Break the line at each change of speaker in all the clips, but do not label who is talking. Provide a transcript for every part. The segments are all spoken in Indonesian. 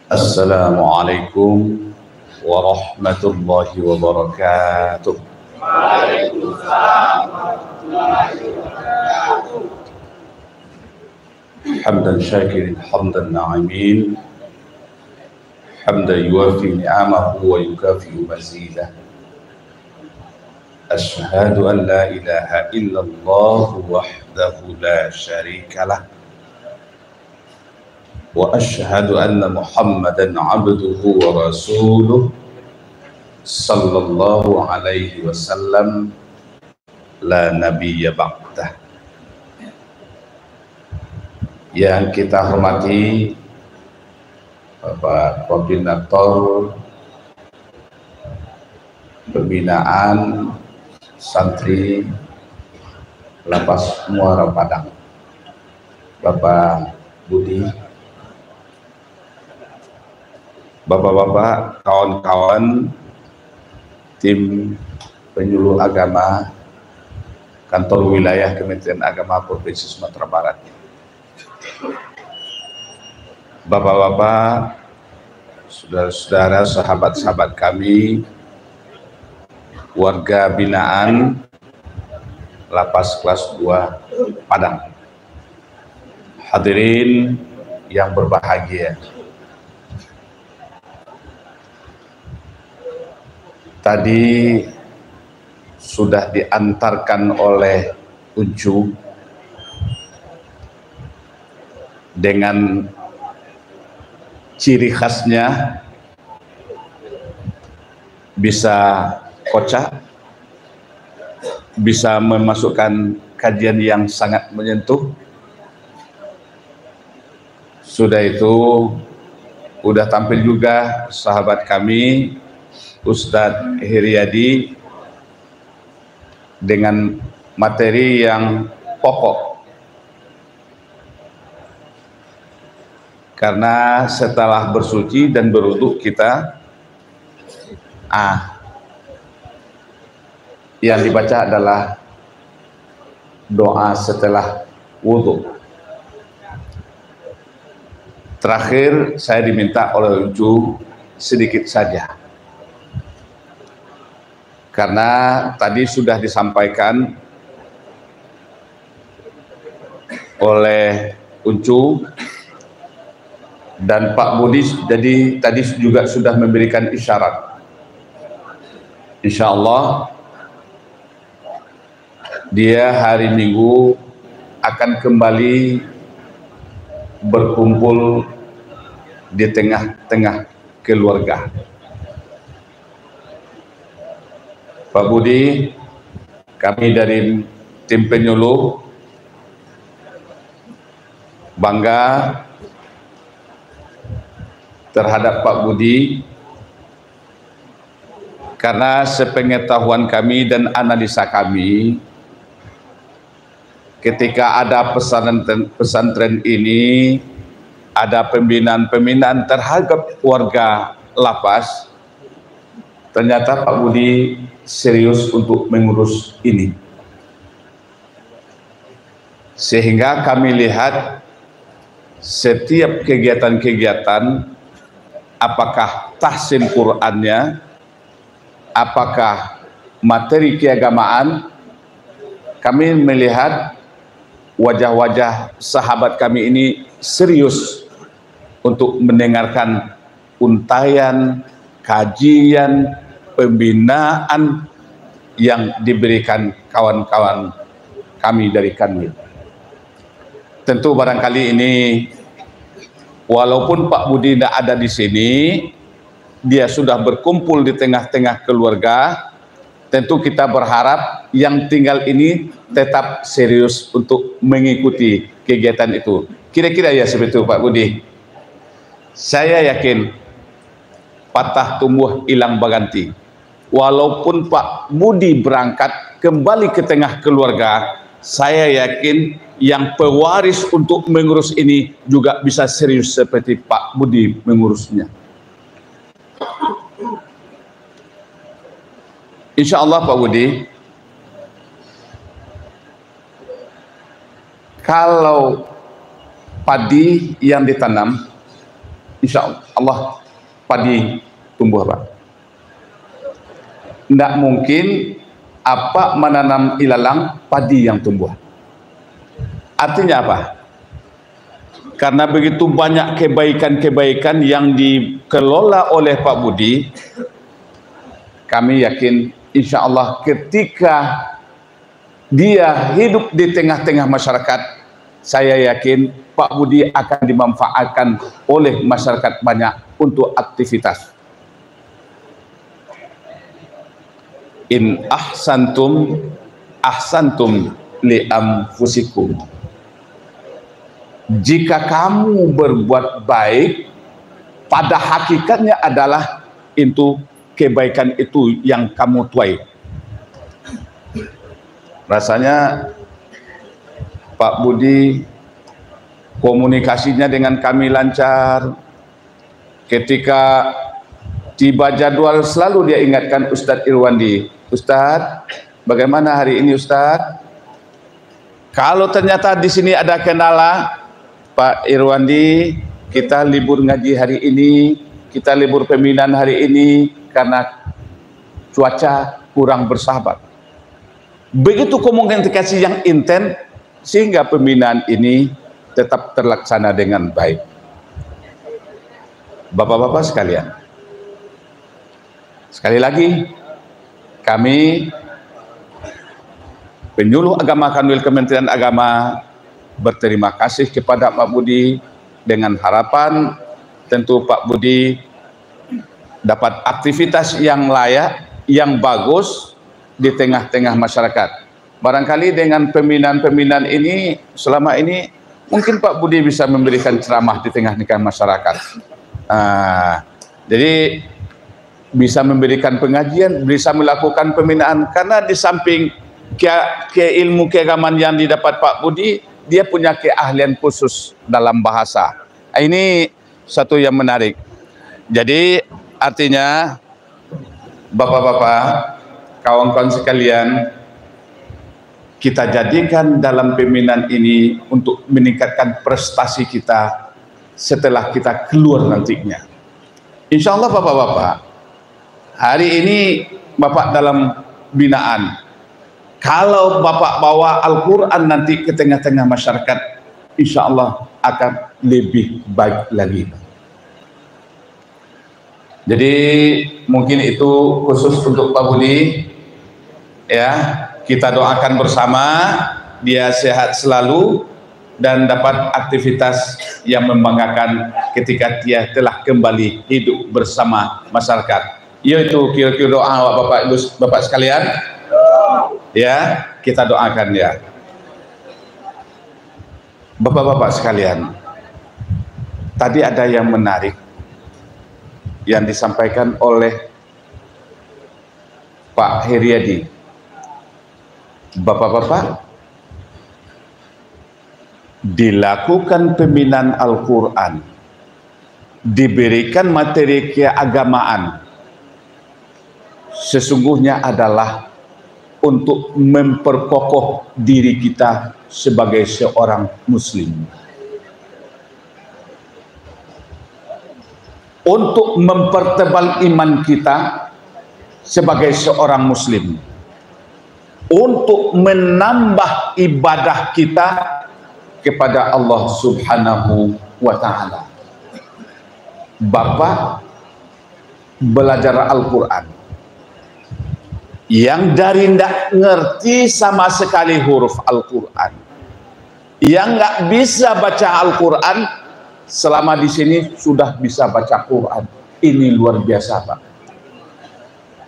Assalamualaikum warahmatullahi wabarakatuh.
Waalaikumsalam warahmatullahi wabarakatuh.
Hamdan syakirin hamdan na'imin, hamdan yuwafi ni'amahu wa yukafi'u mazidah. Ashhadu an la ilaha illallah wahdahu la syarikalah, wa ashhadu anna Muhammadan abduhu wa rasuluh sallallahu alaihi wasallam la nabiyya ba'dah. Yang kita hormati Bapak Koordinator Pembinaan Santri Lapas Muara Padang, Bapak Budi, Bapak-bapak, kawan-kawan tim penyuluh agama Kantor Wilayah Kementerian Agama Provinsi Sumatera Barat, bapak-bapak, saudara-saudara, sahabat-sahabat kami, warga binaan Lapas Kelas 2 Padang, hadirin yang berbahagia. Tadi sudah diantarkan oleh Uncu dengan ciri khasnya bisa kocak, bisa memasukkan kajian yang sangat menyentuh. Sudah itu udah tampil juga sahabat kami Ustadz Hiryadi dengan materi yang pokok, karena setelah bersuci dan berwudu kita yang dibaca adalah doa setelah wudu. Terakhir saya diminta oleh Ucu sedikit saja, karena tadi sudah disampaikan oleh Uncu dan Pak Budi, jadi tadi juga sudah memberikan isyarat. Insya Allah dia hari Minggu akan kembali berkumpul di tengah-tengah keluarga. Pak Budi, kami dari tim penyuluh bangga terhadap Pak Budi, karena sepengetahuan kami dan analisa kami, ketika ada pesantren ini, ada pembinaan terhadap warga lapas, ternyata Pak Budi serius untuk mengurus ini. Sehingga kami lihat setiap kegiatan-kegiatan, apakah tahsin Qur'annya, apakah materi keagamaan, kami melihat wajah-wajah sahabat kami ini serius untuk mendengarkan untayan, kajian, pembinaan yang diberikan kawan-kawan kami dari Kanwil. Tentu barangkali ini, walaupun Pak Budi tidak ada di sini, dia sudah berkumpul di tengah-tengah keluarga. Tentu kita berharap yang tinggal ini tetap serius untuk mengikuti kegiatan itu. Kira-kira ya seperti itu Pak Budi. Saya yakin patah tumbuh hilang berganti. Walaupun Pak Budi berangkat kembali ke tengah keluarga, saya yakin yang pewaris untuk mengurus ini juga bisa serius seperti Pak Budi mengurusnya. Insya Allah Pak Budi, kalau padi yang ditanam insya Allah padi tumbuh, Pak. Tidak mungkin apa menanam ilalang padi yang tumbuh. Artinya apa? Karena begitu banyak kebaikan-kebaikan yang dikelola oleh Pak Budi, kami yakin insya Allah ketika dia hidup di tengah-tengah masyarakat, saya yakin Pak Budi akan dimanfaatkan oleh masyarakat banyak untuk aktivitas. In ahsantum ahsantum li anfusikum. Jika kamu berbuat baik, pada hakikatnya adalah itu kebaikan itu yang kamu tuai. Rasanya Pak Budi komunikasinya dengan kami lancar. Ketika tiba jadwal selalu dia ingatkan Ustadz Irwandi, Ustadz, bagaimana hari ini Ustadz? Kalau ternyata di sini ada kendala, Pak Irwandi, kita libur ngaji hari ini, kita libur pembinaan hari ini karena cuaca kurang bersahabat. Begitu komunikasi yang intens sehingga pembinaan ini tetap terlaksana dengan baik. Bapak-bapak sekalian, sekali lagi kami penyuluh agama Kanwil Kementerian Agama berterima kasih kepada Pak Budi dengan harapan tentu Pak Budi dapat aktivitas yang layak, yang bagus di tengah-tengah masyarakat. Barangkali dengan pembinaan-pembinaan ini selama ini mungkin Pak Budi bisa memberikan ceramah di tengah-tengah masyarakat. Jadi bisa memberikan pengajian, bisa melakukan pembinaan, karena di samping ke ilmu keagamaan yang didapat Pak Budi, dia punya keahlian khusus dalam bahasa. Ini satu yang menarik. Jadi artinya bapak-bapak, kawan-kawan sekalian, kita jadikan dalam pembinaan ini untuk meningkatkan prestasi kita setelah kita keluar nantinya. Insya Allah bapak-bapak, hari ini bapak dalam binaan, kalau bapak bawa Al-Quran nanti ke tengah-tengah masyarakat, insya Allah akan lebih baik lagi. Jadi mungkin itu khusus untuk Pak Budi, ya, kita doakan bersama dia sehat selalu dan dapat aktivitas yang membanggakan ketika dia telah kembali hidup bersama masyarakat. Yaitu kira-kira doa Bapak Ibu Bapak sekalian. Ya, kita doakan ya. Bapak-bapak sekalian, tadi ada yang menarik yang disampaikan oleh Pak Heriadi. Bapak-bapak, dilakukan pembinaan Al-Quran, diberikan materi keagamaan, sesungguhnya adalah untuk memperkokoh diri kita sebagai seorang muslim, untuk mempertebal iman kita sebagai seorang muslim, untuk menambah ibadah kita kepada Allah Subhanahu wa Ta'ala. Bapak belajar Al-Quran yang dari tidak ngerti sama sekali huruf Al-Quran, yang nggak bisa baca Al-Quran, selama di sini sudah bisa baca Quran. Ini luar biasa, Pak.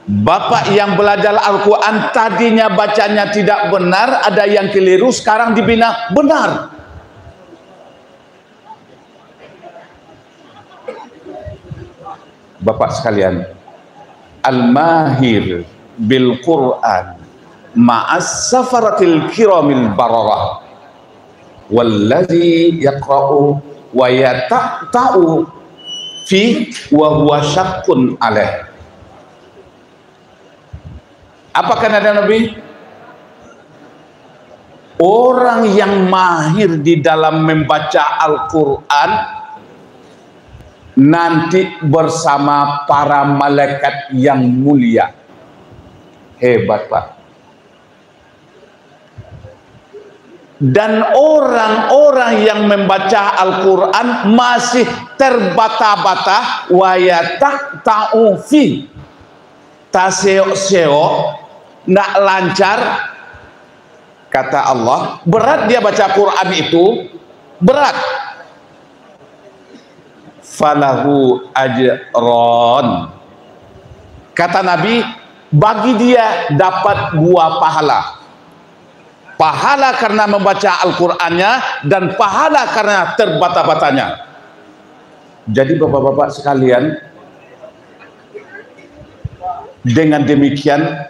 Bapak yang belajar Al-Quran tadinya bacanya tidak benar, ada yang keliru, sekarang dibina benar. Bapak sekalian, al-mahir bil Quran ma'as safaratil kiramil bararah walladzi yaqra'u wa yata'u fi wa huwa syaqqun alaih. Apa kata Nabi? Orang yang mahir di dalam membaca Al-Quran nanti bersama para malaikat yang mulia. Hebat, Pak. Dan orang-orang yang membaca Al-Quran masih terbata-bata, wa yata'u fi, taseo-seo, nak lancar, kata Allah. Berat dia baca Quran itu, berat. Falahu ajron, kata Nabi, bagi dia dapat 2 pahala. Pahala karena membaca Al-Qur'annya dan pahala karena terbata-batanya. Jadi bapak-bapak sekalian, dengan demikian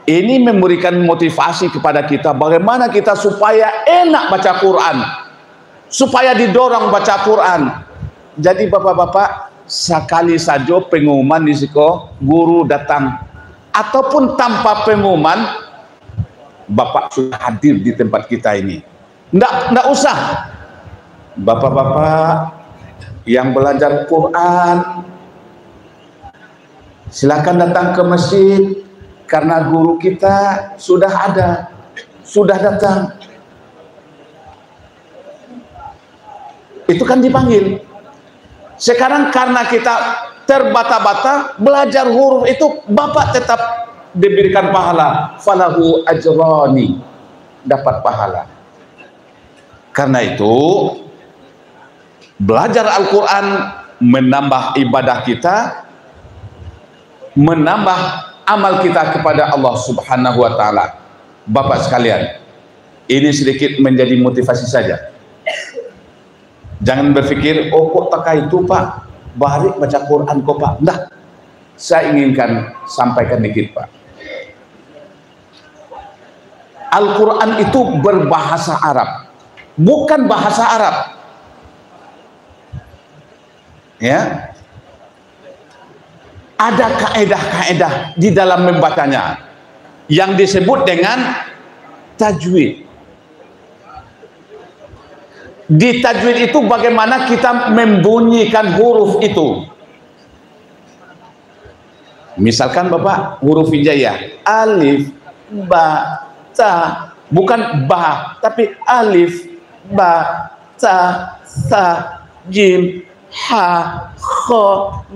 ini memberikan motivasi kepada kita bagaimana kita supaya enak baca Quran, supaya didorong baca Quran. Jadi bapak-bapak, sekali saja pengumuman di siko guru datang ataupun tanpa pengumuman, bapak sudah hadir di tempat kita ini. Nggak usah bapak-bapak yang belajar Quran, silakan datang ke masjid karena guru kita sudah ada, sudah datang. Itu kan dipanggil. Sekarang karena kita terbata-bata belajar huruf itu, bapak tetap diberikan pahala, falahu ajrani, dapat pahala. Karena itu belajar Al-Quran menambah ibadah kita, menambah amal kita kepada Allah Subhanahu wa Ta'ala. Bapak sekalian, ini sedikit menjadi motivasi saja. Jangan berpikir, oh kok tak itu Pak, barik baca Quran kok Pak. Nah, saya inginkan sampaikan dikit Pak. Al-Quran itu berbahasa Arab, bukan bahasa Arab. Ya, ada kaedah-kaedah di dalam membacanya yang disebut dengan tajwid. Di tajwid itu bagaimana kita membunyikan huruf itu. Misalkan Bapak huruf hijaiyah, alif, ba, ta, bukan ba tapi alif, ba, ta, sa, jim, ha, kha,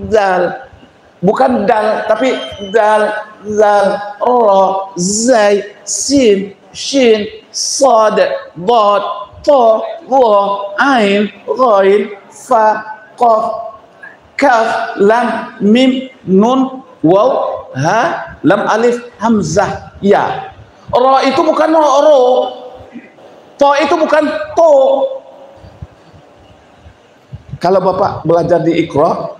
dal, bukan dal tapi dal, zal, ra, zai, sin, shin, sad, dad, ta, wa, ain, ghain, fa, qaf, kaf, lam, mim, nun, waw, ha, lam, alif, hamzah, ya. Ra itu bukan ro, to itu bukan to. Kalau Bapak belajar di Iqra,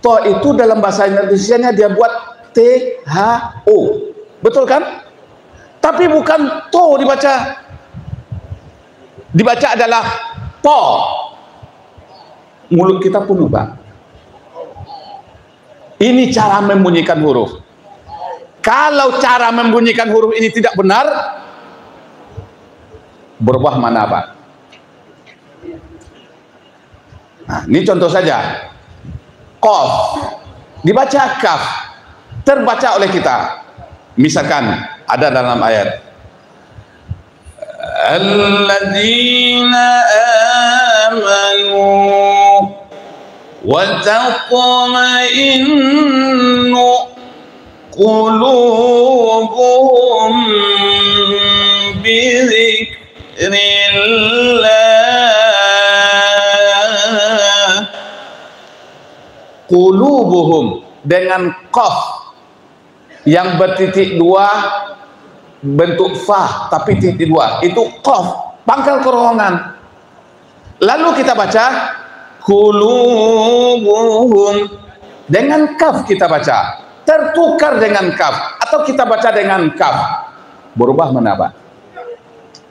to itu dalam bahasa Indonesianya dia buat T-H-O, betul kan? Tapi bukan to dibaca. Dibaca adalah po. Mulut kita penuh Pak. Ini cara membunyikan huruf. Kalau cara membunyikan huruf ini tidak benar, berubah mana Pak? Nah, ini contoh saja. Qaf dibaca kaf, terbaca oleh kita. Misalkan ada dalam ayat, alladzina amanu wa taqma'innu qulubuhum bi dzikrillah. Qulubuhum dengan qaf yang bertitik 2 bentuk fa tapi titik 2 itu qaf, pangkal kerongkongan. Lalu kita baca qulubuhum dengan kaf, kita baca tertukar dengan kaf atau kita baca dengan kaf, berubah mana Pak?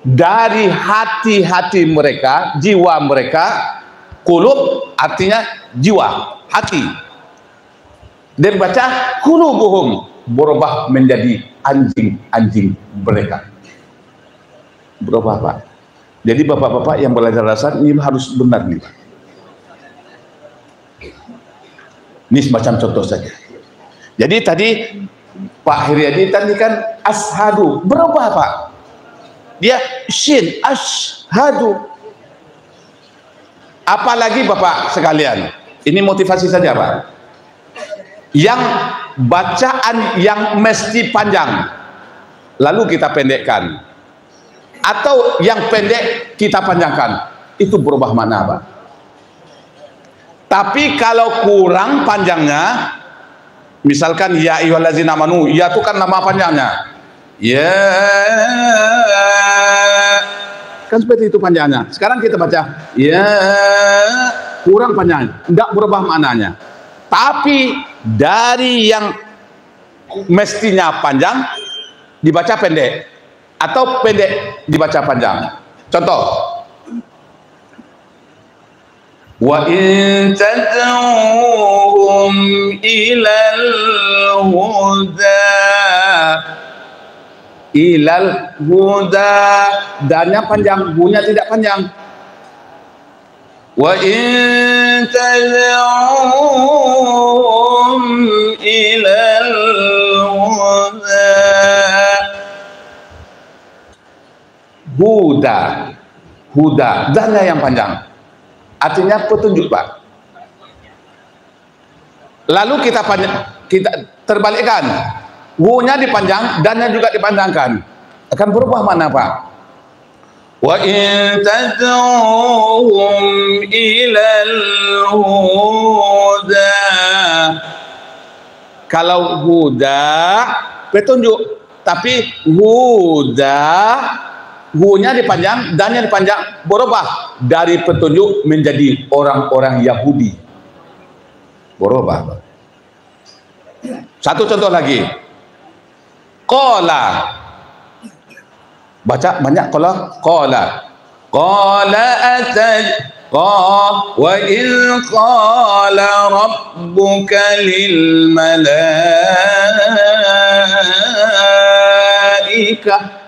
Dari hati-hati mereka, jiwa mereka, qulub artinya jiwa, hati, dan baca qulubuhum berubah menjadi anjing-anjing mereka. Berubah Pak. Jadi bapak-bapak yang belajar dasar ini harus benar nih Pak. Ini semacam contoh saja. Jadi tadi Pak Hiryadi tadi kan ashadu, berubah Pak. Dia shin, ashadu. Apalagi Bapak sekalian, ini motivasi saja Pak. Yang bacaan yang mesti panjang, lalu kita pendekkan. Atau yang pendek kita panjangkan. Itu berubah makna Pak. Tapi kalau kurang panjangnya, misalkan ya ayyuhallazina amanu, ya itu kan nama panjangnya. Ya, kan seperti itu panjangnya. Sekarang kita baca ya, kurang panjang, tidak berubah maknanya. Tapi dari yang mestinya panjang dibaca pendek, atau pendek dibaca panjang. Contoh, wa in tad'uhum ilal huda, dannya panjang, bunya tidak panjang. Wa in tad'uhum ilal huda, dannya yang panjang, artinya petunjuk Pak. Lalu kita terbalikkan, wu-nya dipanjang, dannya juga dipanjangkan, akan berubah mana Pak? Wa in tad'uhum ilal huda, kalau huda petunjuk, tapi huda, wu-nya dipanjang, dannya dipanjang, berubah dari petunjuk menjadi orang-orang Yahudi, berubah. Satu contoh lagi, qala, baca banyak qala wa in qala rabbuka lil malaikah,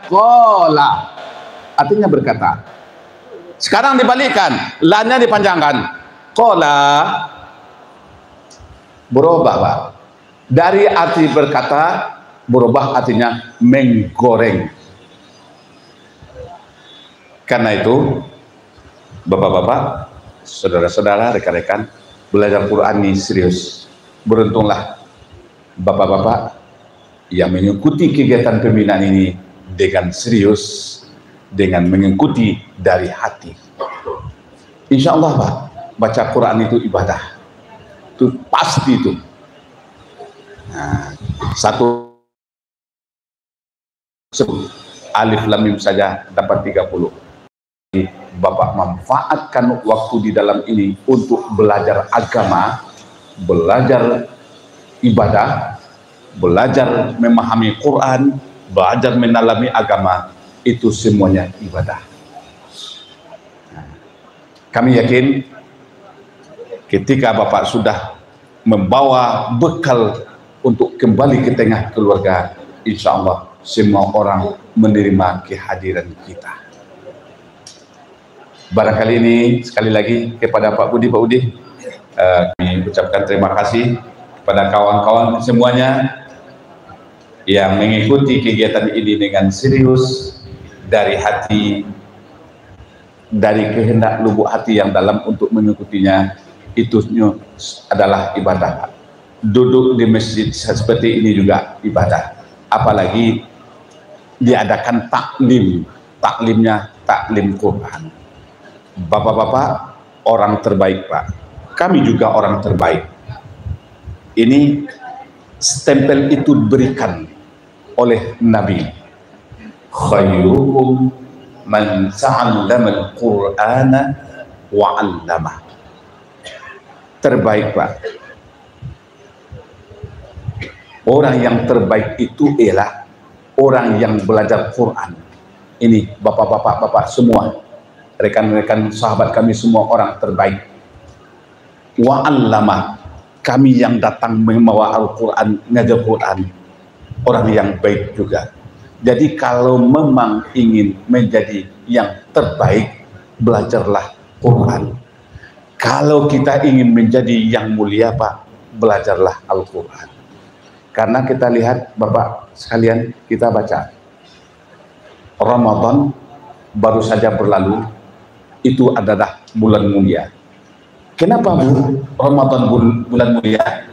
qala artinya berkata. Sekarang dibalikkan, la-nya dipanjangkan, qala, berubah Pak. Dari arti berkata berubah artinya menggoreng. Karena itu Bapak-bapak, saudara-saudara, rekan-rekan, belajar Quran ini serius. Beruntunglah Bapak-bapak yang mengikuti kegiatan pembinaan ini dengan serius, dengan mengikuti dari hati. Insya Allah Pak, baca Quran itu ibadah, itu pasti itu. Nah, satu alif lam mim saja dapat 30. Bapak manfaatkan waktu di dalam ini untuk belajar agama, belajar ibadah, belajar memahami Quran, belajar mendalami agama, itu semuanya ibadah. Nah, kami yakin ketika Bapak sudah membawa bekal untuk kembali ke tengah keluarga, insya Allah semua orang menerima kehadiran kita. Barangkali ini sekali lagi kepada Pak Budi, kami ucapkan terima kasih kepada kawan-kawan semuanya yang mengikuti kegiatan ini dengan serius, dari hati, dari kehendak lubuk hati yang dalam untuk mengikutinya. Itu adalah ibadah. Duduk di masjid seperti ini juga ibadah, apalagi diadakan taklimnya taklim Quran. Bapak-bapak orang terbaik Pak, kami juga orang terbaik. Ini stempel itu diberikan oleh Nabi, khairukum man ta'allamal Qur'ana wa 'allamah. Terbaik Pak, orang yang terbaik itu ialah orang yang belajar Quran. Ini bapak-bapak semua, rekan-rekan sahabat kami semua orang terbaik. Wa 'allamah, kami yang datang membawa Al-Quran, ngajar Quran, orang yang baik juga. Jadi kalau memang ingin menjadi yang terbaik, belajarlah Quran. Kalau kita ingin menjadi yang mulia Pak, belajarlah Al-Quran. Karena kita lihat Bapak sekalian, kita baca Ramadan baru saja berlalu, itu adalah bulan mulia. Kenapa Ramadan bulan mulia?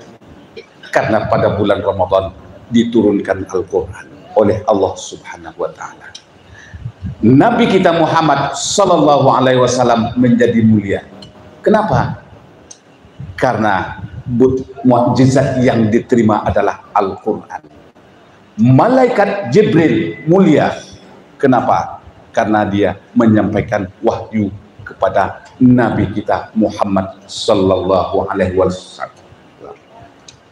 Karena pada bulan Ramadan diturunkan Al-Quran oleh Allah Subhanahu wa Ta'ala. Nabi kita Muhammad Sallallahu Alaihi Wasallam menjadi mulia. Kenapa? Karena mukjizat yang diterima adalah Al-Quran. Malaikat Jibril mulia. Kenapa? Karena dia menyampaikan wahyu kepada Nabi kita Muhammad Sallallahu Alaihi Wasallam.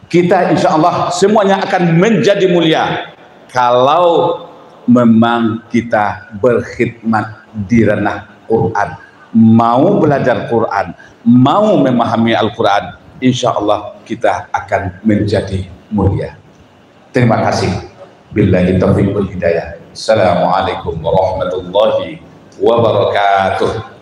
Kita insya Allah semuanya akan menjadi mulia kalau memang kita berkhidmat di ranah Quran, mau belajar Quran, mau memahami Al-Quran, insya Allah kita akan menjadi mulia. Terima kasih. Billahi taufiq wal hidayah. Assalamualaikum warahmatullahi wabarakatuh.